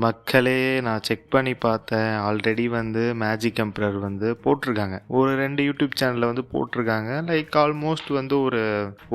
மக்களே, நான் செக் பண்ணி பார்த்தேன். ஆல்ரெடி வந்து மேஜிக் எம்பரர் வந்து போட்டிருக்காங்க. ஒரு 2 யூடியூப் சேனலில் வந்து போட்டிருக்காங்க. லைக் ஆல்மோஸ்ட் வந்து ஒரு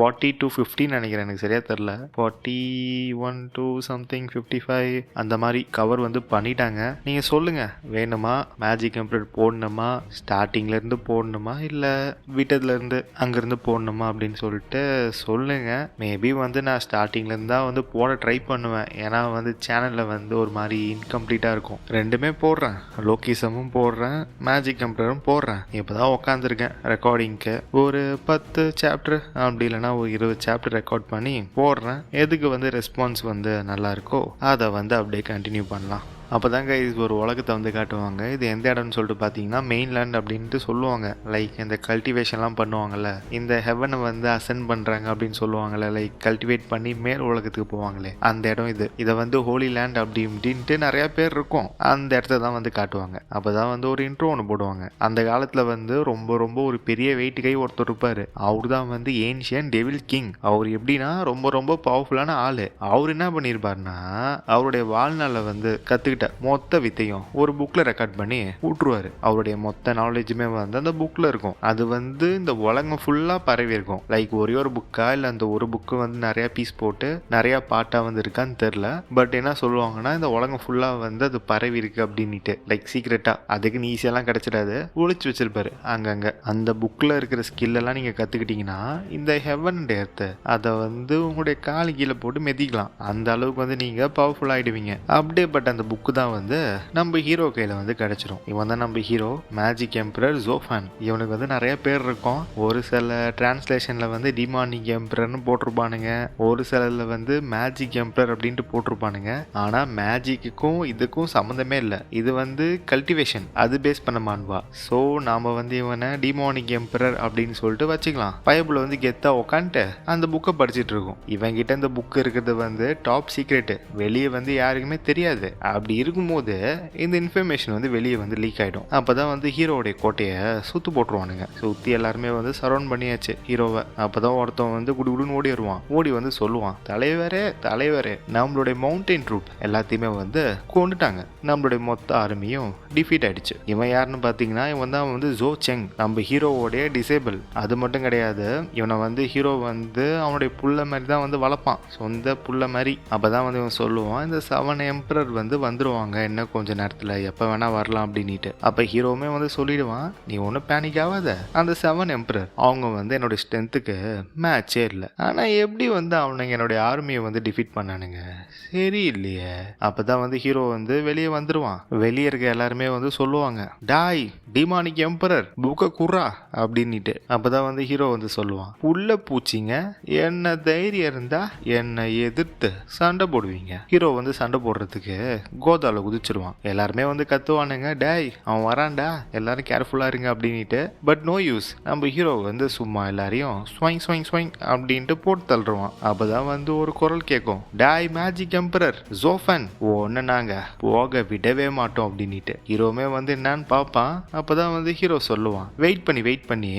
40 to 50 நினைக்கிறேன், எனக்கு சரியாக தெரில. 41 to சம்திங் 55 அந்த மாதிரி கவர் வந்து பண்ணிட்டாங்க. நீங்கள் சொல்லுங்கள், வேணுமா மேஜிக் எம்பரர் போடணுமா, ஸ்டார்டிங்லேருந்து போடணுமா, இல்லை வீட்டதுலேருந்து அங்கேருந்து போடணுமா அப்படின்னு சொல்லிட்டு சொல்லுங்கள். மேபி வந்து நான் ஸ்டார்டிங்லேருந்து தான் வந்து போட ட்ரை பண்ணுவேன். ஏன்னா வந்து சேனலில் வந்து ஒரு மாதிரி இன்கம்ப்ளீட்டாக இருக்கும். ரெண்டுமே போடுறேன், லோகிசமும் போடுறேன், மேஜிக் எம்பரரும் போடுறேன். இப்போ தான் உட்காந்துருக்கேன் ரெக்கார்டிங்க்கு. ஒரு 10 சாப்டர் அப்படி இல்லைனா ஒரு 20 சாப்டர் ரெக்கார்ட் பண்ணி போடுறேன். எதுக்கு வந்து ரெஸ்பான்ஸ் வந்து நல்லா இருக்கோ அதை வந்து அப்படியே கண்டினியூ பண்ணலாம். அப்போ தாங்க இது ஒரு உலகத்தை வந்து காட்டுவாங்க. இது எந்த இடம்னு சொல்லிட்டு பார்த்தீங்கன்னா மெயின்லேண்ட் அப்படின்ட்டு சொல்லுவாங்க. லைக் இந்த கல்டிவேஷன்லாம் பண்ணுவாங்கள்ல, இந்த ஹெவனை வந்து அசென்ட் பண்ணுறாங்க அப்படின்னு சொல்லுவாங்கள்ல, லைக் கல்டிவேட் பண்ணி மேல் உலகத்துக்கு போவாங்களே, அந்த இடம் இது. இதை வந்து ஹோலி லேண்ட் அப்படி இப்படின்ட்டு நிறையா பேர் இருக்கும். அந்த இடத்த தான் வந்து காட்டுவாங்க. அப்போ தான் வந்து ஒரு இன்ட்ரோ ஒன்று போடுவாங்க. அந்த காலத்தில் வந்து ரொம்ப ரொம்ப ஒரு பெரிய வெயிட் கை ஒருத்தர் இருப்பார். அவர் தான் வந்து ஏன்ஷியன் டெவில் கிங். அவர் எப்படின்னா ரொம்ப ரொம்ப பவர்ஃபுல்லான ஆள். அவர் என்ன பண்ணியிருப்பாருன்னா, அவருடைய வாழ்நாளை வந்து கற்றுக்கிட்ட மொத்த வித்தையும் ஒரு புக்கில் ரெக்கார்ட் பண்ணி விட்டுருவாரு. அவருடைய மொத்த நாலேஜுமே வந்து அந்த புக்கில் இருக்கும். அது வந்து இந்த உலகம் ஃபுல்லாக பரவி இருக்கும். லைக் ஒரே ஒரு புக்கா இல்லை அந்த ஒரு புக்கு வந்து நிறையா பீஸ் போட்டு நிறையா பாட்டாக வந்து இருக்கான்னு தெரில. பட் என்ன சொல்லுவாங்கன்னா, இந்த உலகம் ஃபுல்லாக வந்து அது பரவி இருக்கு அப்படின்ட்டு, லைக் சீக்ரெட்டாக. அதுக்குன்னு ஈஸியெல்லாம் கிடச்சிடாது, ஒழிச்சு வச்சிருப்பாரு அங்கங்கே. அந்த புக்கில் இருக்கிற ஸ்கில்லெல்லாம் நீங்கள் கற்றுக்கிட்டிங்கன்னா இந்த ஹெவன் அண்ட் எர்த்து அதை வந்து உங்களுடைய காலு கீழே போட்டு மெதிக்கலாம். அந்த அளவுக்கு வந்து நீங்கள் பவர்ஃபுல் ஆகிடுவீங்க. அப்படியே பட் அந்த புக்கு தான் வந்து நம்ம ஹீரோ கையில் வந்து கிடைச்சிரும். இவன் தான் நம்ம ஹீரோ, மேஜிக் எம்பரர் ஜோஃபான். இவனுக்கு வந்து நிறைய பேர் இருக்கும். ஒரு சில டிரான்ஸ்லேஷனில் வந்து டிமானிக் எம்பரர்னு போட்டிருப்பானுங்க, ஒரு சிலரில் வந்து மேஜிக் எம்பரர் அப்படின்ட்டு போட்டிருப்பானுங்க. ஆனால் மேஜிக்குக்கும் இதுக்கும் சம்மந்தமே இல்லை. இது வந்து கல்டிவேஷன், அது பேஸ் பண்ண மாண்பா. ஸோ நாம் வந்து இவனை டிமானிக் எம்பரர் அப்படின்னு சொல்லிட்டு வச்சுக்கலாம். பைபிள் வந்து கெத்தாக உக்காந்துட்டு அந்த புக்கை படிச்சுட்டு இருக்கும். இவங்கிட்ட இந்த புக்கு இருக்கிறது வந்து டாப் சீக்ரெட்டு, வெளியே வந்து யாருக்குமே தெரியாது. அப்படி இருக்கும்போது இந்த இன்ஃபர்மேஷன் வந்து வெளியே வந்து லீக் ஆகிடும். அப்போ தான் வந்து ஹீரோவுடைய கோட்டையை சுற்று போட்டுருவானுங்க. சுற்றி எல்லாருமே வந்து சரௌண்ட் பண்ணியாச்சு ஹீரோவை. அப்போ தான் ஒருத்தன் வந்து குடுகுடுன்னு ஓடி வருவான். ஓடி வந்து சொல்லுவான், தலைவரே நம்மளுடைய மவுண்டைன் ட்ரூப் எல்லாத்தையுமே வந்து கொண்டுட்டாங்க, நம்மளுடைய மொத்த ஆர்மியும் டிஃபீட் ஆயிடுச்சு. இவன் யாருன்னு பார்த்தீங்கன்னா, இவன் தான் வந்து ஜோ செங், நம்ம ஹீரோவோடைய டிசேபிள். அது மட்டும் கிடையாது, இவனை வந்து ஹீரோ வந்து அவனுடைய புள்ள மாதிரி தான் வந்து வளர்ப்பான், சொந்த புள்ள மாதிரி. அப்போ தான் வந்து இவன் சொல்லுவான், இந்த 7 எம்பரர் வந்து வந்துருவாங்க இன்னும் கொஞ்ச நேரத்தில், எப்போ வேணா வரலாம் அப்படின்ட்டு. அப்போ ஹீரோவுமே வந்து சொல்லிடுவான், நீ ஒன்றும் பேனிக் ஆகாத, அந்த 7 எம்பரர் அவங்க வந்து என்னோட ஸ்ட்ரென்த்துக்கு மேட்சே இல்லை. ஆனால் எப்படி வந்து அவனுங்க என்னுடைய ஆர்மியை வந்து டிஃபீட் பண்ணானுங்க, சரி இல்லையே. அப்போ தான் வந்து ஹீரோ வந்து வெளியே வந்துடுவான். வெளியே இருக்க எல்லாருமே வந்து சொல்லுவாங்க, டாய் டிமானிக் எம்பரர் புக்க குர்ரா அப்படின்ட்டு. அப்போ தான் வந்து ஹீரோ வந்து சொல்லுவான், உள்ள பூச்சிங்க, என்ன தைரியம் இருந்தா என்னை எதிர்த்து சண்டை போடுவீங்க. ஹீரோ வந்து சண்டை போடுறதுக்கு கோதால குதிச்சிருவான். எல்லாருமே வந்து கத்துவானுங்க, டேய் அவன் வரான்டா, எல்லாரும் கேர்ஃபுல்லா இருங்க அப்படின்ட்டு. பட் நோ யூஸ், நம்ம ஹீரோ வந்து சும்மா எல்லாரையும் ஸ்வைங் ஸ்வைங் ஸ்வைங் அப்படின்ட்டு போட்டு தள்ளுருவான். அப்பதான் வந்து ஒரு குரல் கேட்கும், டாய் மேஜிக் எம்பரர் ஜோஃபன், ஒன்னு நாங்க போக விடவே மாட்டோம் அப்படின்ட்டு. ஹீரோமே வந்து என்னன்னு பார்ப்பான். அப்பதான் வந்து ஹீரோ சொல்லுவான், வெயிட் பண்ணி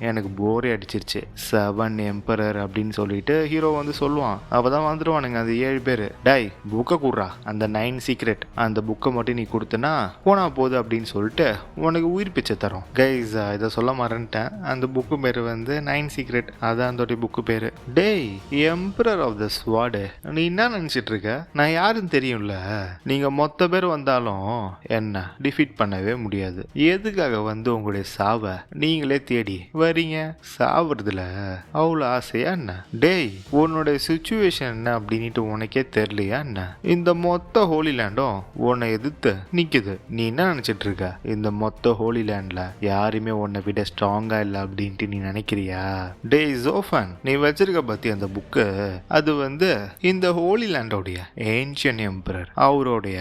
எனக்கு போரே அடிச்சிருச்சு, 7 எம்பரர் அப்படின்னு சொல்லிட்டு ஹீரோ வந்து சொல்லுவான். அப்பதான் வந்துருவானுங்க அந்த 7 பேரு, டாய் புக்க கூடுறா, அந்த 9 சீக்ரெட் அந்த புக்கை மட்டும் நீ கொடுத்தனா போனா போகுது அப்படின்னு சொல்லிட்டு உனக்கு உயிர் பிச்சை தரோம். கைஸ், இதை சொல்ல மறந்துட்டேன், அந்த புக்கு பேர் வந்து 9 சீக்ரெட், அதான் அந்த புக்கு பேரு. டேய் எம்பரர் ஆஃப் த ஸ்வார்டு, நீ என்ன நினைச்சிட்டு இருக்க, நான் யாருன்னு தெரியும்ல, நீங்க மொத்த பேர் வந்தாலும் என்ன டிஃபீட் பண்ணவே முடியாது. எதுக்காக வந்து உங்களுடைய சாவை நீங்களே தேடி வரீங்க, சாவுறதுல அவ்வளோ ஆசையா என்ன? டேய் உன்னுடைய சிச்சுவேஷன் என்ன அப்படின்ட்டு உனக்கே தெரியலையா என்ன? இந்த மொத்த ஹோலி லேண்டும் உன்னை எதிர்த்து நிக்குது. நீ என்ன நினைச்சிட்டு இருக்க, இந்த மொத்த ஹோலி லேண்ட்ல யாருமே உன்னை விட ஸ்ட்ராங்கா இல்லை அப்படின்ட்டு நீ நினைக்கிறியா? டேய் ஜோஃபன், நீ வச்சிருக்க பத்தி அந்த புக்கு, அது வந்து இந்த ஹோலி லேண்டோடைய ஏன்ஷியன் எம்பரர் அவருடைய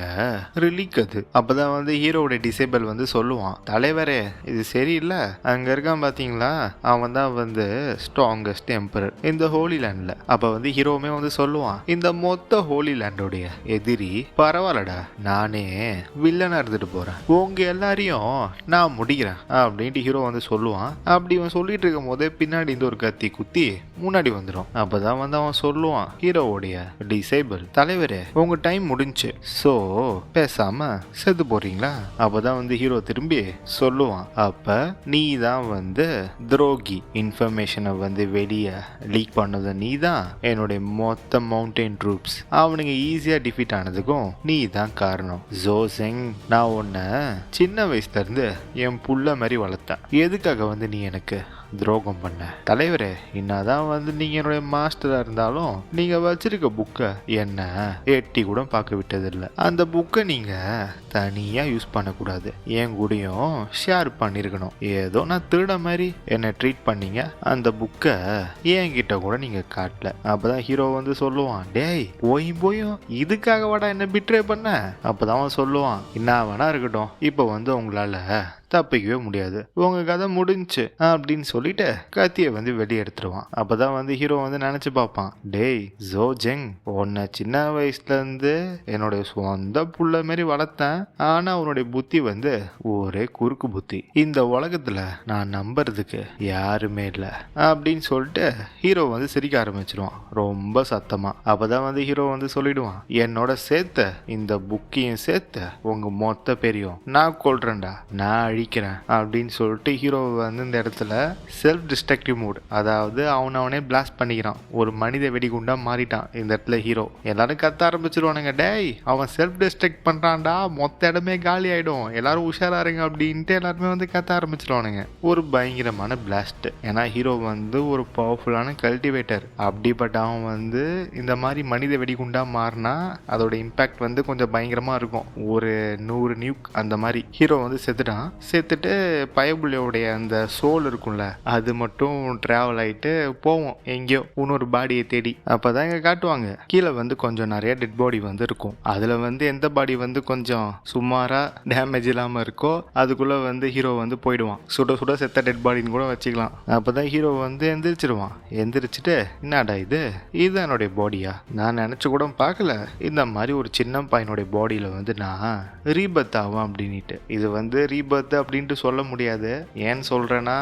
ரிலீக் அது. அப்பதான் வந்து ஹீரோட டிசேபிள் வந்து சொல்லுவான், தலைவரே இது சரியில்லை, அங்க இருக்கான் பாத்தீங்களா, அவன் தான் வந்து ஸ்ட்ராங்கஸ்ட் எம்பரர் இந்த ஹோலி லேண்ட்ல. அப்ப வந்து ஹீரோவுமே வந்து சொல்லுவான், இந்த மொத்த ஹோலி லேண்டோடைய எதிரி பரவாயில்லடா, நானே வில்லனா இருந்துட்டு போறேன், உங்க எல்லாரையும் நான் முடிக்கிறேன் அப்படின்ட்டு ஹீரோ வந்து சொல்லுவான். அப்படி அவன் சொல்லிட்டு இருக்கும் போதே பின்னாடி இந்த ஒரு கத்தி குத்தி முன்னாடி வந்துடும். அப்பதான் வந்து அவன் சொல்லுவான் ஹீரோவுடைய டிசேபிள் தலைவரே, உங்க டைம் முடிஞ்சு, சோ பேசாம செத்து போறீங்களா? அப்பதான் வந்து ஹீரோ திரும்பி சொல்லுவான், அப்ப நீ தான் வந்து துரோகி, இன்ஃபர்மேஷனை வந்து வெளியே லீக் பண்ணது நீ தான், என்னுடைய மொத்த மவுண்டைன் ட்ரூப்ஸ் அவனுங்க ஈஸியா டிஃபீட் ஆனதுக்கும் நீ தான் காரணம். ஜோ ஜெங், நான் உன்னை சின்ன வயசுல இருந்து என் புள்ள மாதிரி வளர்த்தேன், எதுக்காக வந்து நீ எனக்கு துரோகம் பண்ண? தலைவரே, என்னதான் வந்து நீங்க என்னுடைய மாஸ்டரா இருந்தாலும் நீங்க வச்சிருக்க புக்கை என்ன எட்டி கூட பார்க்க விட்டதில்லை. அந்த புக்கை நீங்க தனியா யூஸ் பண்ணக்கூடாது, என் கூடயும் ஷேர் பண்ணிருக்கணும். ஏதோ நான் திருட மாதிரி என்ன ட்ரீட் பண்ணீங்க, அந்த புக்கை என்கிட்ட கூட நீங்க காட்டல. அப்பதான் ஹீரோ வந்து சொல்லுவான், டேய் போயும் இதுக்காக வாடா என்ன பிட்ரே பண்ண? அப்பதான் அவன் சொல்லுவான், என்ன வேணா இருக்கட்டும், இப்போ வந்து உங்களால தப்பிக்கவே முடியாது, உங்க கதை முடிஞ்சு அப்படின்னு சொல்லிட்டு கத்தியை வந்து வெளியே எடுத்துருவான். அப்பதான் வந்து ஹீரோ வந்து நினைச்சு பார்ப்பான், டேய் ஜோ ஜெங், உன்னை சின்ன வயசுல இருந்து என்னுடைய சொந்த புள்ள மாதிரி வளர்த்தேன், ஆனா உன்னுடைய புத்தி வந்து ஒரே குறுக்கு புத்தி, இந்த உலகத்துல நான் நம்புறதுக்கு யாருமே இல்லை அப்படின்னு சொல்லிட்டு ஹீரோ வந்து சிரிக்க ஆரம்பிச்சிருவான் ரொம்ப சத்தமா. அப்பதான் வந்து ஹீரோ வந்து சொல்லிடுவான், என்னோட சேர்த்த இந்த புக்கையும் சேர்த்த உங்க மொத்த பேரையும் நான் கொல்றேன்டா, நான் அழிக்கிறேன் அப்படின்னு சொல்லிட்டு ஹீரோ வந்து இந்த இடத்துல செல்ஃப் டிஸ்ட்ரக்டிவ் மூட், அதாவது அவனே பிளாஸ்ட் பண்ணிக்கிறான், ஒரு மனித வெடிகுண்டா மாறிட்டான். இந்த இடத்துல ஹீரோ எல்லாரும் கத்த ஆரம்பிச்சிருவானுங்க, டேய் அவன் செல்ஃப் டிஸ்ட்ரக்ட் பண்றான்டா, மொத்த இடமே காலி ஆயிடும், எல்லாரும் உஷாரா இருங்க அப்படின்ட்டு எல்லாருமே வந்து கத்த ஆரம்பிச்சிருவானுங்க. ஒரு பயங்கரமான பிளாஸ்ட். ஏன்னா ஹீரோ வந்து ஒரு பவர்ஃபுல்லான கல்டிவேட்டர், அப்படிப்பட்ட அவன் வந்து இந்த மாதிரி மனித வெடிகுண்டா மாறினா அதோட இம்பாக்ட் வந்து கொஞ்சம் பயங்கரமா இருக்கும். ஒரு 100 நியூக் அந்த மாதிரி. ஹீரோ வந்து செத்துட்டு பயபுள்ளியோடைய அந்த சோல் இருக்கும்ல, அது மட்டும் டிராவல் ஆயிட்டு போவோம் எங்கேயோ இன்னொரு பாடியை தேடி. அப்பதான் இங்க காட்டுவாங்க, கீழே வந்து கொஞ்சம் நிறைய டெட் பாடி வந்து இருக்கும். அதுல வந்து எந்த பாடி வந்து கொஞ்சம் சுமாரா டேமேஜ் இல்லாம இருக்கோ அதுக்குள்ள வந்து ஹீரோ வந்து போயிடுவான். சுட சுட செத்த டெட் பாடின்னு கூட வச்சுக்கலாம். அப்பதான் ஹீரோ வந்து எந்திரிச்சிருவான். எந்திரிச்சிட்டு, என்னடா இது என்னுடைய பாடியா, நான் நினைச்சு கூட பார்க்கல இந்த மாதிரி ஒரு சின்ன பையனுடைய பாடியில வந்து நான் ரீபத் ஆகும் அப்படின்ட்டு. இது வந்து ரீபர்த் அப்படின்ட்டு சொல்ல முடியாது. ஏன்னு சொல்றேன்னா,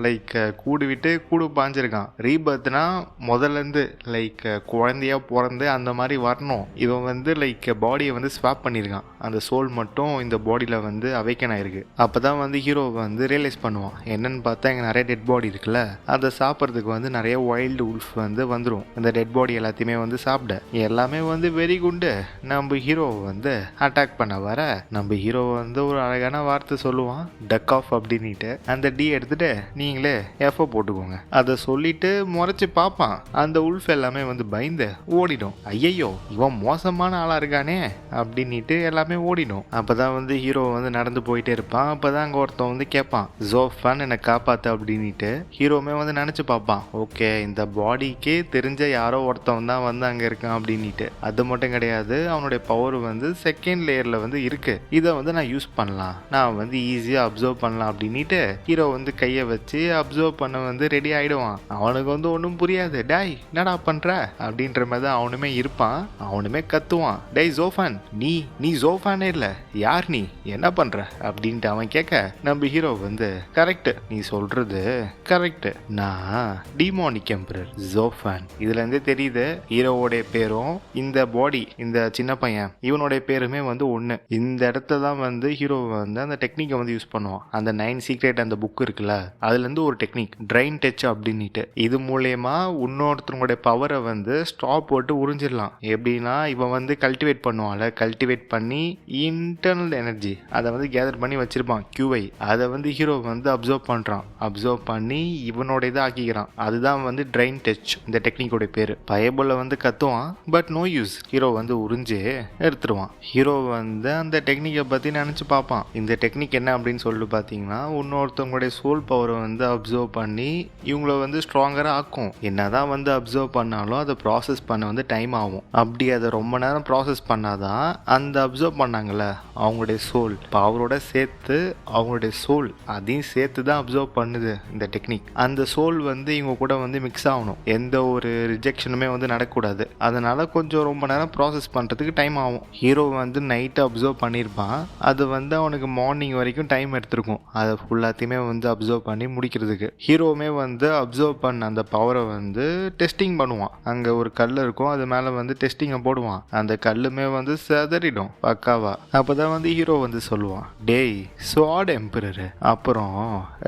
லைக் கூடு விட்டு கூடு பாஞ்சிருக்கான். ரீபர்த்னா முதல்ல இருந்து லைக் குழந்தையா பிறந்து அந்த மாதிரி வரணும். இவன் வந்து லைக் பாடியை வந்து ஸ்வாப் பண்ணியிருக்கான், அந்த சோல் மட்டும் இந்த பாடியில வந்து அவைக்கன் ஆயிருக்கு. அப்பதான் வந்து ஹீரோ வந்து ரியலைஸ் பண்ணுவான், என்னன்னு பார்த்தா இங்க நிறைய டெட் பாடி இருக்குல்ல, அதை சாப்பிட்றதுக்கு வந்து நிறைய வைல்டு உல்ஃப் வந்து வந்துடும். இந்த டெட் பாடி எல்லாத்தையுமே வந்து சாப்பிட எல்லாமே வந்து வெரி குண்டு நம்ம ஹீரோ வந்து அட்டாக் பண்ண வர, நம்ம ஹீரோ வந்து ஒரு அழகான வார்த்தை சொல்லுவான், டக் ஆஃப் அப்படின்ட்டு. அந்த டி எடுத்துட்டு நீங்களே எஃப் போட்டுக்கோங்க. அதை சொல்லிட்டு முறைச்சு பார்ப்பான். அந்த உல்ஃப் எல்லாமே வந்து பயந்து ஓடிடும். ஐயையோ இவன் மோசமான ஆளா இருக்கானே அப்படின்ட்டு எல்லாமே ஓடிடும். அப்பதான் வந்து ஹீரோ வந்து நடந்து போயிட்டே இருப்பான். அப்பதான் அங்க ஒருத்தன் வந்து கேட்பான், ஜோஃபான் என்னை காப்பாத்து அப்படின்ட்டு. ஹீரோமே வந்து நினைச்சு பார்ப்பான், ஓகே இந்த பாடிக்கு தெரிஞ்ச யாரோ ஒருத்தவன் தான் வந்து அங்க இருக்கான் அப்படின்ட்டு. அது மட்டும் கிடையாது, அவனுடைய பவர் வந்து செகண்ட் லேயர்ல வந்து இருக்கு, இதை வந்து நான் யூஸ் பண்ணலாம், நான் வந்து ஈஸியா அப்சர்வ் பண்ணலாம் அப்படின்ட்டு ஹீரோ வந்து கையை வச்சு அப்சர்வ் பண்ண வந்து ரெடி ஆயிடுவான். அவனுக்கு வந்து ஒன்றும் புரியாது, டாய் என்னடா பண்ற அப்படின்ற மாதிரி தான் அவனுமே இருப்பான். அவனுமே கத்துவான், டேய் ஜோஃபான், நீ ஜோஃபானே இல்ல, யார் நீ, என்ன பண்ற அப்படின்ட்டு அவன் கேட்க, நம்ம ஹீரோ வந்து கரெக்ட், நீ சொல்றது கரெக்ட், நான் டீமோனிக் எம்பரர் ஜோஃபான். இதுல இருந்தே தெரியுது ஹீரோவோடைய பேரும் இந்த பாடி இந்த சின்ன பையன் இவனுடைய பேருமே வந்து ஒண்ணு. இந்த இடத்துல தான் வந்து ஹீரோ வந்து அந்த டெக்னிக்கை வந்து யூஸ் பண்ணுவான். அந்த 9 சீக்ரெட் அந்த புக் இருக்குல்ல, அதுல இருந்து ஒரு டெக்னிக் ட்ரைன் டச் அப்படின்ட்டு. இது மூலயமா இன்னொருத்தருடைய பவரை வந்து ஸ்டாப் போட்டு உறிஞ்சிடலாம். எப்படின்னா, இவன் வந்து கல்டிவேட் பண்ணுவான்ல, கல்டிவேட் பண்ணி இன்டர்னல் எனர்ஜி அதை வந்து கேதர் பண்ணி வச்சிருப்பான் கியூவை. அதை வந்து ஹீரோ வந்து அப்சர்வ் பண்றான். அப்சர்வ் பண்ணி இவனோட இதை ஆக்கிக்கிறான். அதுதான் வந்து ட்ரைன் டச் இந்த டெக்னிக்கோட பேரு. பயபுள்ள வந்து கத்துவான், பட் நோ யூஸ், ஹீரோ வந்து உறிஞ்சு எடுத்துருவான். ஹீரோ வந்து அந்த டெக்னிக்கை பத்தி நினைச்சு பார்ப்பான். இந்த டெக்னிக் என்ன அப்படின்னு சொல்லிட்டு பார்த்தீங்கன்னா, இன்னொருத்தவங்களுடைய சோல் பவரை வந்து அப்சர்வ் பண்ணி இவங்கள வந்து ஸ்ட்ராங்கரா ஆக்கும். என்னதான் வந்து அப்சர்வ் பண்ணாலும் அதை ப்ராசஸ் பண்ண வந்து டைம் ஆகும். அப்படி அதை ரொம்ப நேரம் ப்ராசஸ் பண்ணாதான் அந்த அப்சர்வ் பண்ணாங்கல்ல அவங்களுடைய சோல் பவரோட சேர்த்து அவங்களுடைய சோல் அதையும் சேர்த்து தான் அப்சர்வ் பண்ணுது இந்த டெக்னிக். அந்த சோல் வந்து இவங்க கூட வந்து மிக்ஸ் ஆகணும், எந்த ஒரு ரிஜெக்ஷனுமே வந்து நடக்கக்கூடாது. அதனால கொஞ்சம் ரொம்ப நேரம் ப்ராசஸ் பண்றதுக்கு டைம் ஆகும். ஹீரோ வந்து நைட்டு அப்சர்வ் பண்ணியிருப்பான். அது வந்து அவனுக்கு மார்னிங் வரைக்கும் டைம் எடுத்திருக்கும் அதை ஃபுல்லாத்தையுமே வந்து அப்சர்வ் பண்ணி முடிக்கிறதுக்கு. ஹீரோவுமே வந்து அப்சர்வ் பண்ண அந்த பவரை வந்து டெஸ்டிங் பண்ணுவான். அங்கே ஒரு கல் இருக்கும், அது மேலே வந்து டெஸ்டிங்கை போடுவான். அந்த கல்லுமே வந்து செதறிடும் பக்காவா. அப்போதான் வந்து ஹீரோ வந்து சொல்லுவான், டேய் ஸ்வாட் எம்பரர், அப்புறம்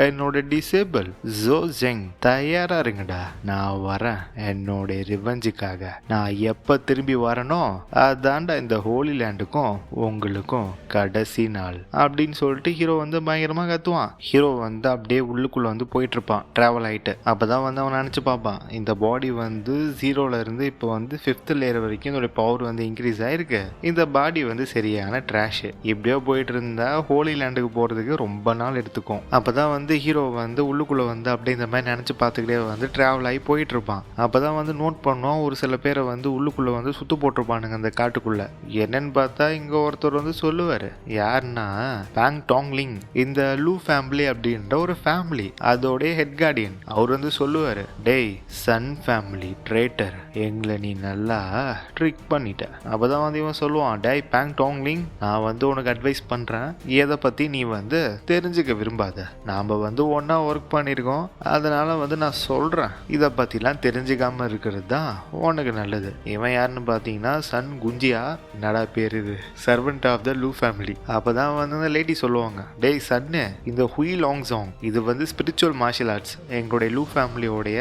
என்னோட டிசேபிள் ஜோ ஜெங் தயாரா இருங்கடா, நான் வரேன் என்னோட ரிவெஞ்சுக்காக. நான் எப்போ திரும்பி வரனோ அதான்டா இந்த ஹோலி லேண்டுக்கும் உங்களுக்கும் கடைசி நாள் அப்படின்னு சொல்லிட்டு ஹீரோ வந்து பயங்கரமா கத்துவான். ஹீரோ வந்து அப்படியே உள்ளுக்குள்ள வந்து போயிட்டு இருப்பான் டிராவல் ஆயிட்டு. அப்பதான் வந்து அவன் நினைச்சு பார்ப்பான், இந்த பாடி வந்து 0ல இருந்து இப்போ வந்து 5th லேயர் வரைக்கும் இதோட பவர் வந்து இன்க்ரீஸ் ஆயிருக்கு. இந்த பாடி வந்து சரியான ட்ராஷ். இப்படியோ போயிட்டு இருந்தா ஹோலி லேண்டுக்கு போறதுக்கு ரொம்ப நாள் எடுத்துக்கும். அப்பதான் வந்து ஹீரோ வந்து உள்ளுக்குள்ள வந்து அப்படியே இந்த மாதிரி நினைச்சு பார்த்துக்கிட்டே வந்து டிராவல் ஆகி போயிட்டு இருப்பான். அப்பதான் வந்து நோட் பண்ணுவோம், ஒரு சில பேரை வந்து உள்ளுக்குள்ள வந்து சுத்து போட்டிருப்பானுங்க அந்த காட்டுக்குள்ள. என்னன்னு பார்த்தா இங்க ஒருத்தர் வந்து சொல்லுவாரு, யாருன்னா பேங் டாங்லிங், இந்த லூ ஃபேமிலி அப்படின்ற ஒரு ஃபேமிலி, அதோடைய ஹெட் கார்டியன். அவர் வந்து சொல்லுவாரு, டேய் சன் ஃபேமிலி ட்ரேட்டர், எங்களை நீ நல்லா ட்ரிக் பண்ணிட்ட. அப்பதான் வந்து இவன் சொல்லுவான், டேய் பேங் டாங்லிங், நான் வந்து உனக்கு அட்வைஸ் பண்றேன், எதை பத்தி நீ வந்து தெரிஞ்சுக்க விரும்பாத. நாம வந்து ஒன்னா ஒர்க் பண்ணிருக்கோம், அதனால வந்து நான் சொல்றேன், இதை பத்திலாம் தெரிஞ்சுக்காம இருக்கிறது தான் உனக்கு நல்லது. இவன் யாருன்னு பாத்தீங்கன்னா சன் குஞ்சியா, என்னடா பேர் இது, servant of the loo family. அப்பதான் வந்து அந்த லேடி சொல்லுவாங்க, டேய் சன்னு, இந்த ஹுய் லாங் சாங் இது வந்து ஸ்பிரிச்சுவல் மார்ஷியல் ஆர்ட்ஸ், எங்களுடைய லூ ஃபேமிலியோடைய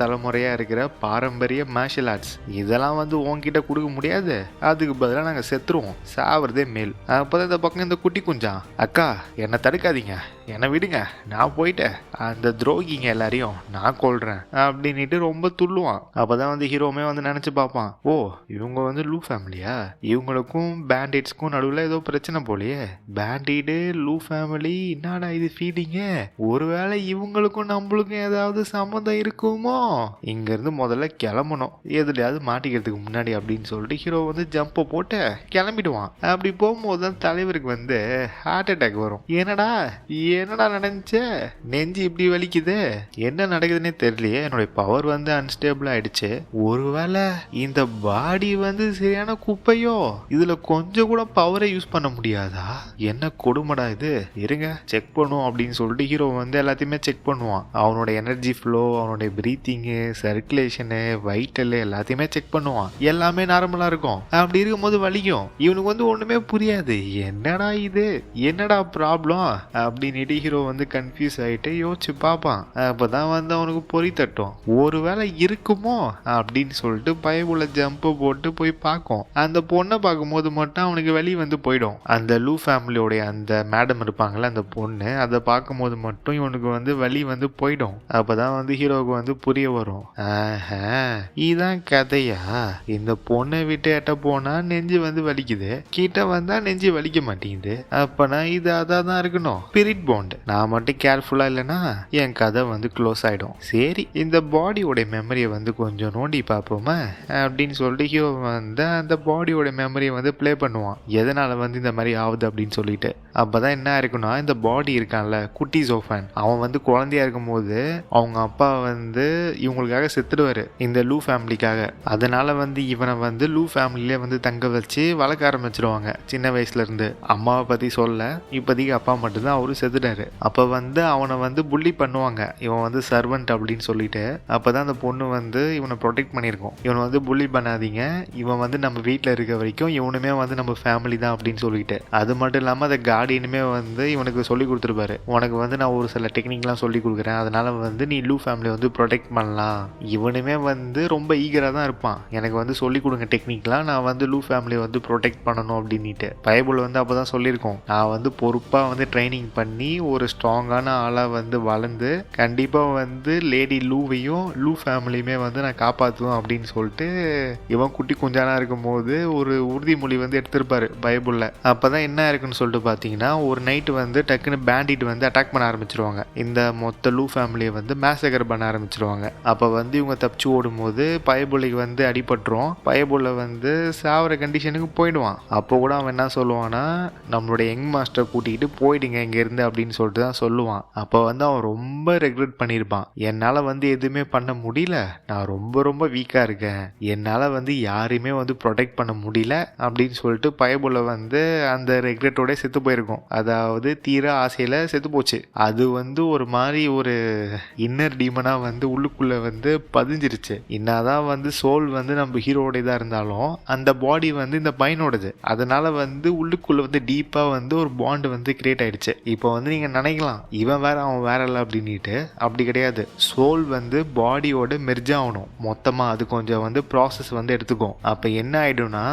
தலைமுறையா இருக்கிற பாரம்பரிய மார்ஷியல் ஆர்ட்ஸ். இதெல்லாம் வந்து உன்கிட்ட கொடுக்க முடியாது, அதுக்கு பதிலாக நாங்கள் செத்துருவோம், சாவறதே மேல். அப்போதான் இந்த பக்கம் இந்த குட்டி குஞ்சான், அக்கா என்னை தடுக்காதீங்க, என்னை விடுங்க, நான் போயிட்டேன், அந்த துரோகிங்க எல்லாரையும் நான் கொல்றேன் அப்படின்ட்டு ரொம்ப துள்ளுவான். அப்பதான் வந்து ஹீரோமே வந்து நினைச்சு பார்ப்பான், ஓ இவங்க வந்து லூ ஃபேமிலியா, இவங்களுக்கும் பேண்டிட்ஸ்க்கும் நடுவில் ஏதோ பிரச்சனை போலையே, பேண்டிடு லூ ஃபேமிலி என்னடா இது ஃபீலிங்க, ஒருவேளை இவங்களுக்கும் நம்மளுக்கும் ஏதாவது சம்மந்தம் இருக்குமோ, இங்க இருந்து முதல்ல கிளம்பணும் எதுலையாவது மாட்டிக்கிறதுக்கு முன்னாடி அப்படின்னு சொல்லிட்டு ஹீரோ வந்து ஜம்பை போட்டு கிளம்பிடுவான். அப்படி போகும்போது தான் தலைவருக்கு வந்து ஹார்ட் அட்டாக் வரும். என்னடா நடந்துச்ச, நெஞ்சு இப்படி வலிக்குது, என்ன நடக்குதுன்னே தெரியலையே, என்னுடைய பவர் வந்து அன்ஸ்டேபிள் ஆயிடுச்சு, ஒருவேளை இந்த பாடி வந்து சரியான குப்பையோ, இதுல கொஞ்சம் கூட பவரை யூஸ் பண்ண முடியாதா, என்ன கொடுமடா இது, இருங்க செக் பண்ணுவோம் அப்படின்னு சொல்லிட்டு ஹீரோ வந்து எல்லாத்தையுமே செக் பண்ணுவான். அவனோட எனர்ஜி ஃப்ளோ, அவனுடைய பிரீத்திங்கு, சர்க்குலேஷனு, வைட்டல் எல்லாத்தையுமே செக் பண்ணுவான். எல்லாமே நார்மலா இருக்கும். அப்படி இருக்கும்போது வலிக்கும். இவனுக்கு வந்து ஒண்ணுமே புரியாது, என்னடா இது, என்னடா ப்ராப்ளம் அப்படின்னு ஹீரோ வந்து கன்ஃபியூஸ் ஆயிட்டு யோசிச்சு பார்ப்பான். அப்பதான் வந்து அவனுக்கு பொறி தட்டும், ஒருவேளை இருக்குமோ அப்படின்னு சொல்லிட்டு பயவுள்ள ஜம்பை போட்டு போய் பார்க்கும். அந்த பொண்ணை பார்க்கும்போது மட்டும் அவனுக்கு வெளி வந்து போயிடும். அந்த லூ ஃபேமிலியோடைய அந்த மேடம் இருப்பாங்கல்ல அந்த பொண்ணு, அதை பார்க்கும்போது மட்டும் இவனுக்கு வந்து வலி வந்து போயிடும். அப்பதான் வந்து ஹீரோவுக்கு வந்து புரிய வரும், இதான் கதையா, இந்த பொண்ணை விட்டு எட்ட போனா நெஞ்சு வந்து வலிக்குது, கிட்ட வந்தா நெஞ்சு வலிக்க மாட்டேங்குது, அப்பனா இது அதான் இருக்கணும், ஸ்பிரிட் பாண்ட். நான் மட்டும் கேர்ஃபுல்லா இல்லைன்னா என் கதை வந்து க்ளோஸ் ஆயிடும். சரி இந்த பாடியோட மெமரியை வந்து கொஞ்சம் நோண்டி பார்ப்போமா அப்படின்னு சொல்லிட்டு ஹீரோ வந்து அந்த பாடியோட மெமரியை வந்து ப்ளே பண்ணுவான், எதனால வந்து இந்த மாதிரி ஆகுது அப்படின்னு சொல்லிட்டு. அப்பதான் என்ன இருக்குன்னா, இந்த பாடி இருக்கான்ல குட்டி ஜோஃபான், அவன் வந்து குழந்தையா இருக்கும் போது அவங்க அப்பா வந்து இவங்களுக்காக செத்துடுவாரு இந்த லூ ஃபேமிலிக்காக. அதனால வந்து இவனை வந்து லூ ஃபேமிலியிலே வந்து தங்க வச்சு வளர்க்க ஆரம்பிச்சிருவாங்க சின்ன வயசுல இருந்து. அம்மாவை பத்தி சொல்ல, இப்போதைக்கு அப்பா மட்டும்தான் அவரு செத்துட்டாரு. அப்ப வந்து அவனை வந்து புள்ளி பண்ணுவாங்க, இவன் வந்து சர்வெண்ட் அப்படின்னு சொல்லிட்டு. அப்பதான் அந்த பொண்ணு வந்து இவனை ப்ரொடெக்ட் பண்ணியிருக்கோம், இவனை வந்து புள்ளி பண்ணாதீங்க, இவன் வந்து நம்ம வீட்டில் இருக்க வரைக்கும் இவனுமே வந்து நம்ம ஃபேமிலி தான் அப்படின்னு சொல்லிட்டு. அது மட்டும் இல்லாமல் அந்த கார்டியனுமே வந்து இவனுக்கு சொல்லி கொடுத்துருப்பாரு, உனக்கு வந்து நான் ஒரு சில டெக்னிக்லாம் சொல்லி கொடுக்குறேன், அதனால வந்து நீ லூ ஃபேமிலி வந்து ப்ரொடெக்ட் பண்ணலாம். இவனுமே வந்து ரொம்ப ஈகராக தான் இருப்பான், எனக்கு வந்து சொல்லி கொடுங்க டெக்னிக்லாம், நான் வந்து லூ ஃபேமிலியை வந்து ப்ரொடெக்ட் பண்ணணும் அப்படின்ட்டு. பைபிள் வந்து அப்போ தான் சொல்லியிருக்கோம், நான் வந்து பொறுப்பாக வந்து ட்ரைனிங் பண்ணி ஒரு ஸ்ட்ராங்கான ஆளாக வந்து வளர்ந்து கண்டிப்பாக வந்து லேடி லூவையும் லூ ஃபேமிலியுமே வந்து நான் காப்பாற்றுவேன் அப்படின்னு சொல்லிட்டு இவன் குட்டி குஞ்சானா இருக்கும்போது ஒரு உறுதிமொழி வந்து எடுத்திருப்பாரு பைபிளில். அப்போ தான் என்ன இருக்குன்னு சொல்லிட்டு பார்த்தீங்கன்னா, ஒரு நைட்டு வந்து டக்குன்னு பேண்டிட் வந்து அட்டாக் பண்ண ஆரம்பிச்சிருவாங்க, இந்த மொத்த லூ ஃபேமிலியை வந்து மேசகர் பண்ண ஆரம்பிச்சிருவாங்க. அப்போ வந்து இவங்க தப்பிச்சு ஓடும்போது பயபுள்ளைக்கு வந்து அடிபட்டுரும், பயபுள்ள வந்து சாவர கண்டிஷனுக்கு போயிடுவான். அப்போ கூட அவன் என்ன சொல்லுவான்னா, நம்மளுடைய யங் மாஸ்டர் கூட்டிகிட்டு போயிடுங்க இங்கேருந்து அப்படின்னு சொல்லிட்டு தான் சொல்லுவான். அப்போ வந்து அவன் ரொம்ப ரெக்ரெட் பண்ணியிருப்பான், என்னால் வந்து எதுவுமே பண்ண முடியல, நான் ரொம்ப ரொம்ப வீக்காக இருக்கேன், என்னால் வந்து யாரையுமே வந்து ப்ரொடெக்ட் பண்ண முடியல முடியல அப்படின்னு சொல்லிட்டு பயபுல வந்து அந்த ரெக்ரெட்டோட செத்து போயிருக்கும். அதாவது தீர ஆசையில செத்து போச்சு. அது வந்து ஒரு மாதிரி ஒரு இன்னர் டீமனா வந்து உள்ளுக்குள்ள வந்து பதிஞ்சிருச்சு. என்னதான் வந்து சோல் வந்து நம்ம ஹீரோடையதா இருந்தாலும் அந்த பாடி வந்து இந்த பையனோடது. அதனால வந்து உள்ளுக்குள்ள வந்து டீப்பா வந்து ஒரு பாண்ட் வந்து கிரியேட் ஆயிடுச்சு. இப்போ வந்து நீங்க நினைக்கலாம் இவன் வேற அவன் வேற இல்லை அப்படின்ட்டு. அப்படி கிடையாது. சோல் வந்து பாடியோட மெர்ஜ் ஆகணும் மொத்தமா. அது கொஞ்சம் வந்து ப்ராசஸ் வந்து எடுத்துக்கும். அப்ப என்ன ஆயிடும்னா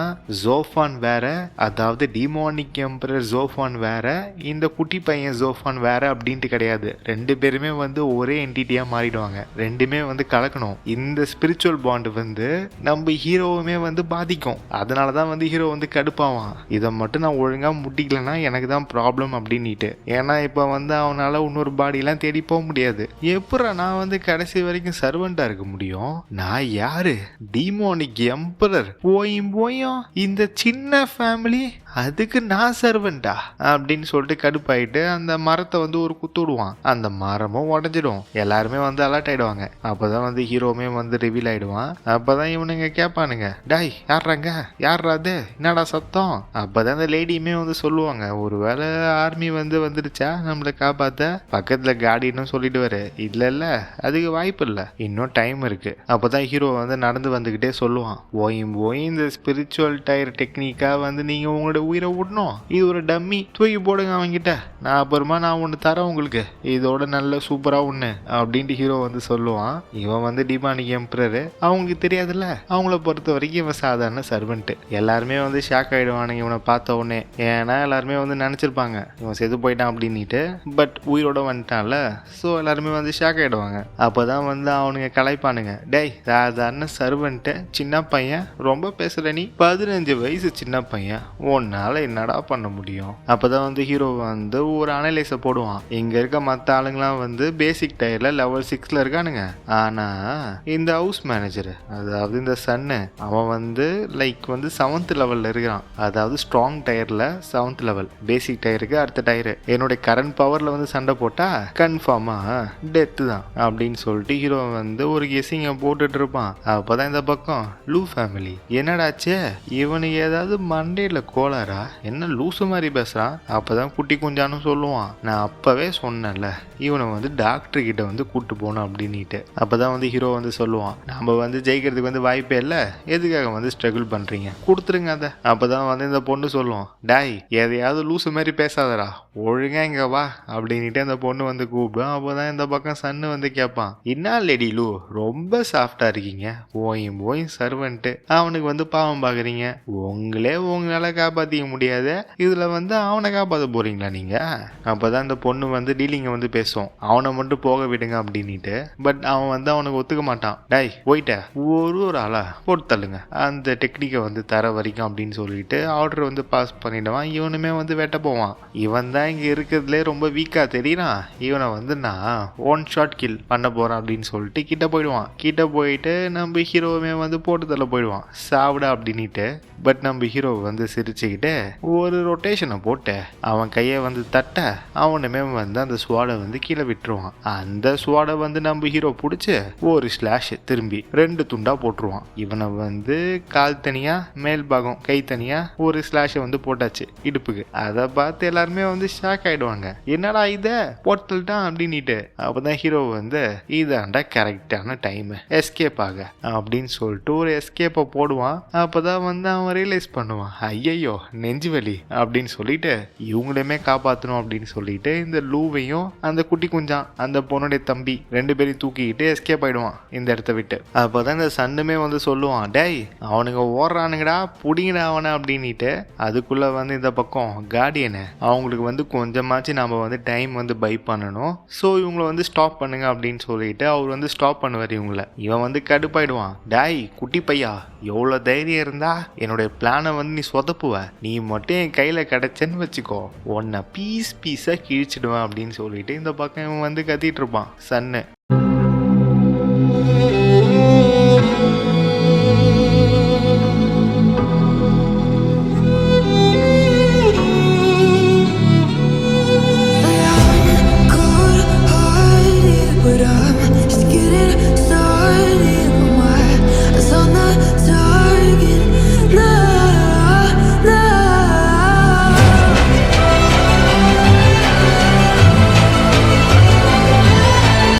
ஜோஃபான் வேற, அதாவது டிமோனிக் எம்பரர் ஜோஃபான் வேற, இந்த குட்டி பையன் ஜோஃபான் வேற அப்படின்ட்டு கிடையாது. ரெண்டு பேருமே வந்து ஒரே என்டிட்டியா மாறிடுவாங்க. ரெண்டுமே வந்து கலக்கணும். இந்த ஸ்பிரிச்சுவல் பாண்ட் வந்து நம்ம ஹீரோவுமே வந்து பாதிக்கும். அதனாலதான் வந்து ஹீரோ வந்து கடுப்பாவான். இதை மட்டும் நான் ஒழுங்கா முட்டிக்கலன்னா எனக்கு தான் ப்ராப்ளம் அப்படின்ட்டு. ஏன்னா இப்ப வந்து அவனால இன்னொரு பாடியெல்லாம் தேடி போக முடியாது. எப்படா நான் வந்து கடைசி வரைக்கும் சர்வெண்டா இருக்க முடியும்? நான் யாரு? Demonic emperor. போயும் இந்த சின்ன ஃபேமிலி, அதுக்கு நான் சர்வெண்டா அப்படின்னு சொல்லிட்டு கடுப்பாயிட்டு அந்த மரத்தை வந்து ஒரு குத்து விடுவான். அந்த மரமும் உடஞ்சிடும். எல்லாருமே வந்து அலர்ட் ஆயிடுவாங்க. அப்பதான் வந்து ஹீரோமே வந்து ரிவீல் ஆயிடுவான். அப்பதான் இவனுங்க கேட்பானுங்க, டாய் யார்றாங்க, யார்ரா அது, என்னடா சத்தம்? அப்பதான் அந்த லேடியுமே வந்து சொல்லுவாங்க, ஒருவேளை ஆர்மி வந்து வந்துடுச்சா நம்மளை காப்பாத்த, பக்கத்துல காடின்னு சொல்லிடுவாரு. இல்ல அதுக்கு வாய்ப்பு இல்லை, இன்னும் டைம் இருக்கு. அப்பதான் ஹீரோ வந்து நடந்து வந்துகிட்டே சொல்லுவான், போய் இந்த ஸ்பிரிச்சுவல் டயர் டெக்னிக்கா வந்து நீங்க உங்களோட உயிரை விடணும். இது ஒரு டம்மி, தூக்கி போடுங்க அவங்கிட்ட. நான் அப்புறமா ஒன்று தரேன் உங்களுக்கு, இதோட நல்ல சூப்பரா ஒண்ணு அப்படின்ட்டு ஹீரோ வந்து சொல்லுவான். இவன் வந்து டிமானிக் எம்பரர். அவங்களுக்கு தெரியாதுல்ல, அவங்கள பொறுத்த வரைக்கும் இவன் சாதாரண சர்வெண்ட். எல்லாருமே வந்து ஷாக் ஆயிடுவானுங்க இவனை பார்த்த உடனே. ஏன்னா எல்லாருமே வந்து நினைச்சிருப்பாங்க இவன் செத்து போயிட்டான் அப்படின்ட்டு. பட் உயிரோட வந்துட்டான்ல, ஸோ எல்லாருமே வந்து ஷாக் ஆயிடுவாங்க. அப்பதான் வந்து அவனுங்க கலாய்ப்பானுங்க, டேய் சாதாரண சர்வெண்ட், சின்ன பையன், ரொம்ப பேசுற நீ, 15 வயசு சின்ன பையன், உன்னால என்னடா பண்ண முடியும்? அப்பதான் வந்து ஹீரோ வந்து ஒரு அனலைஸை போடுவான். இங்க இருக்க மற்ற ஆளுங்களாம் வந்து பேசிக் டயர்ல லெவல் 6ல இருக்கானுங்க. ஆனா இந்த ஹவுஸ் மேனேஜர், அதாவது இந்த சன்னு, அவன் வந்து லைக் வந்து 7th லெவல்ல இருக்கிறான். அதாவது ஸ்ட்ராங் டயர்ல 7th லெவல், பேசிக் டயருக்கு அடுத்த டயர். என்னுடைய கரண்ட் பவர்ல வந்து சண்டை போட்டா கன்ஃபார்மா டெத்து தான் அப்படின்னு சொல்லிட்டு ஹீரோ வந்து ஒரு கெஸிங்க போட்டுட்டு இருப்பான். அப்பதான் இந்த பக்கம் லூ ஃபேமிலி, என்னடாச்சு இவனுக்கு ஏதாவது மண்டேல கோளாரா, என்ன லூசு மாதிரி பேசுறான்? அப்பதான் குட்டி குஞ்சான்னு சொல்லுவான், நான் அப்பவே சொன்னேன்ல இவனை வந்து டாக்டர் கிட்ட வந்து கூட்டு போகணும் அப்படின்ட்டு. அப்பதான் வந்து ஹீரோ வந்து சொல்லுவான், நம்ம வந்து ஜெயிக்கிறதுக்கு வந்து வாய்ப்பே இல்லை, எதுக்காக வந்து ஸ்ட்ரகிள் பண்றீங்க, கொடுத்துருங்க அதை. அப்பதான் வந்து இந்த பொண்ணு சொல்லுவோம், டாய் எதையாவது லூசு மாதிரி பேசாதடா, ஒழுங்கா இங்க வா அப்படின்ட்டு அந்த பொண்ணு வந்து கூப்பிடும். அப்போதான் இந்த பக்கம் சன்னு வந்து கேட்பான், என்ன லேடி லூ ரொம்ப சாஃப்டா இருக்கீங்க, போய் சர்வெண்ட், அவனுக்கு வந்து பாவம் பாக்குறீங்க, உங்களால காப்பாத்திக்க முடியாது, இதுல வந்து அவனை காப்பாற்ற போறீங்களா நீங்க? அப்பதான் இந்த பொண்ணு வந்து டீலிங்க வந்து பேசும், அவனை மட்டும் போக விடுங்க அப்படின்ட்டு. பட் அவன் வந்து அவனுக்கு ஒத்துக்க மாட்டான். டாய் போயிட்ட ஒரு ஆளா போட்டு தள்ளுங்க, அந்த டெக்னிக்கை வந்து தர வரைக்கும் அப்படின்னு சொல்லிட்டு ஆர்டர் வந்து பாஸ் பண்ணிடுவான். இவனுமே வந்து வெட்ட போவான். இவன் தான் இங்க இருக்கிறதுலே ரொம்ப வீக்கா தெரியறான். இவனை வந்து நான் 1 ஷாட் கில் பண்ண போறான் அப்படின்னு சொல்லிட்டு கிட்ட போயிடுவான். கிட்ட போயிட்டு நம்ம ஹீரோவுமே வந்து போட்டு தள்ள போயிடுவான், சாவிடா அப்படின்ட்டு. பட் நம்ம ஹீரோ வந்து சிரிச்சுக்கிட்டு ஒரு ரொட்டேஷனை போட்டு அவன் கையை வந்து தட்ட அவனுமே வந்து அந்த ஸ்வாடை வந்து கீழே விட்டுருவான். அந்த ஸ்வாடை வந்து நம்ம ஹீரோ பிடிச்சி ஒரு ஸ்லாஷ் திரும்பி 2 துண்டா போட்டுருவான். இவனை வந்து கால் தனியா, மேல் பாகம் கை தனியா ஒரு ஸ்லாஷை வந்து போட்டாச்சு இடுப்புக்கு. அதை பார்த்து எல்லாருமே வந்து ஷாக் ஆயிடுவாங்க, என்னடா இத போட்டல்ட்டான் அப்படின்ட்டு. அப்பதான் ஹீரோ வந்து இதாண்டா கரெக்டான டைம் எஸ்கேப் ஆக அப்படின்னு சொல்லிட்டு ஒரு எஸ்கேப்பை போடுவான். அப்பதான் வந்து அவன் ரியலைஸ் பண்ணுவான், ஐயையோ நெஞ்சு வலி அப்படின்னு சொல்லிட்டு இவங்களையுமே காப்பாற்றணும் அப்படின்னு சொல்லிட்டு இந்த லூவையும் அந்த குட்டி குஞ்சான் அந்த பொண்ணுடைய தம்பி 2 பேரையும் தூக்கிக்கிட்டு எஸ்கேப் ஆயிடுவான் இந்த இடத்த விட்டு. அப்பதான் இந்த சன்னுமே வந்து சொல்லுவான், டேய் அவனுங்க ஓடுறானுங்கடா, புடிங்கடா அவனை அப்படின்ட்டு. அதுக்குள்ள வந்து இந்த பக்கம் கார்டியனு அவங்களுக்கு வந்து கொஞ்சமாச்சு நம்ம வந்து டைம் வந்து பை பண்ணணும், ஸோ இவங்களை வந்து ஸ்டாப் பண்ணுங்க அப்படின்னு சொல்லிட்டு அவர் வந்து ஸ்டாப் பண்ணுவார் இவங்களை. இவன் வந்து கடுப்பாயிடுவான், டாய் குட்டி பையா எவ்வளோ தைரியம் இருந்தா என்னுடைய பிளானை வந்து நீ சொதப்புவ, நீ மட்டும் என் கையில் கிடைச்சேன்னு வச்சுக்கோ, உன்னை பீஸாக கிழிச்சிடுவேன் அப்படின்னு சொல்லிட்டு இந்த பக்கம் இவன் வந்து கத்திட்டு இருப்பான் சன்னு.